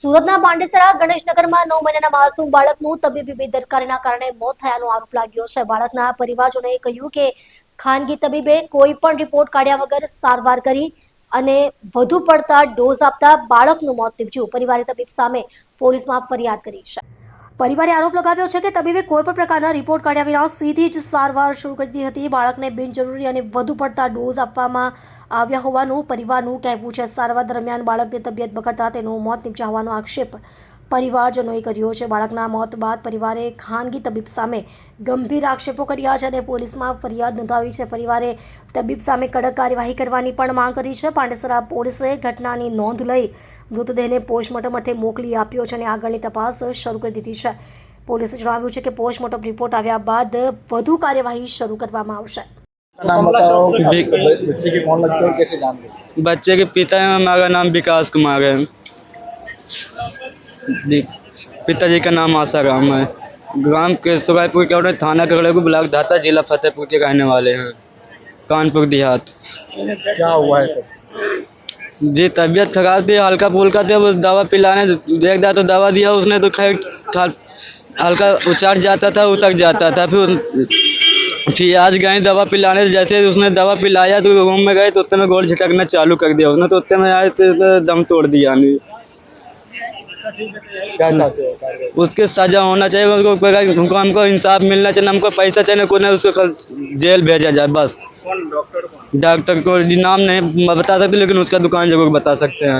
સુરતના પાંડેસરા ગણેશનગરમાં 9 મહિનાના માસૂમ બાળકનું તબીબી બેદરકારીના કારણે મોત થયાનો આરોપ લાગ્યો છે। બાળકના પરિવારજનોએ કહ્યું કે ખાનગી તબીબે કોઈ પણ રિપોર્ટ કાઢ્યા વગર સારવાર કરી અને વધુ પડતા ડોઝ આપતા બાળકનું મોત નીપજ્યું। પરિવારે તબીબ સામે પોલીસમાં ફરિયાદ કરી છે। પરિવારે આરોપ લગાવ્યો છે કે તબીબે કોઈ પણ પ્રકારના રિપોર્ટ કાઢ્યા વિના સીધી જ સારવાર શરૂ કરી દીધી હતી। બાળકને બિનજરૂરી અને વધુ પડતા ડોઝ આપવામાં આવ્યા હોવાનું પરિવારનું કહેવું છે। સારવાર દરમિયાન બાળકની તબિયત બગડતા તેનું મોત નીપજ્યા હોવાનો આક્ષેપ પરિવારજનોએ કર્યો છે। બાળકના મોત બાદ પરિવારે ખાનગી તબીબ સામે ગંભીર આક્ષેપો કર્યા છે અને પોલીસમાં ફરિયાદ નોંધાવી છે। પરિવારે તબીબ સામે કડક કાર્યવાહી કરવાની પણ માંગ કરી છે। પાંડેસરા પોલીસે ઘટનાની નોંધ લઈ મૃતદેહને પોસ્ટમોર્ટમ અર્થે મોકલી આપ્યો છે અને આગળની તપાસ શરૂ કરી દીધી છે। પોલીસે જણાવ્યું છે કે પોસ્ટમોર્ટમ રિપોર્ટ આવ્યા બાદ વધુ કાર્યવાહી શરૂ કરવામાં આવશે। नाम बताओ, बच्चे के कौन लगते हो, कैसे जान गए? बच्चे के पिता है, हमारा नाम विकास कुमार है। पिताजी का नाम आसाराम है। ग्राम के सुरायपुर के थाना कगड़ेपुर ब्लॉक धाता जिला फतेहपुर के रहने वाले हैं, कानपुर देहात। क्या हुआ है सर? जी तबीयत खराब थी, हल्का फुल्का थे, बस दवा पिलाने देख दिया तो दवा दिया उसने तो खैर हल्का उचाट जाता था, उतर जाता था। फिर आज गए दवा पिलाने, जैसे उसने दवा पिलाया तो रूम में गए तो उतने में गोल झटकना चालू कर दिया उसने, तो उतने में आए तो दम तोड़ दिया नहीं। क्या चाहते हो? उसके सजा होना चाहिए, उसको हमको इंसाफ मिलना चाहिए, हमको पैसा चाहिए, कोई ना उसको कल जेल भेजा जाए बस। डॉक्टर को नाम नहीं बता सकते लेकिन उसका दुकान जरूर बता सकते हैं।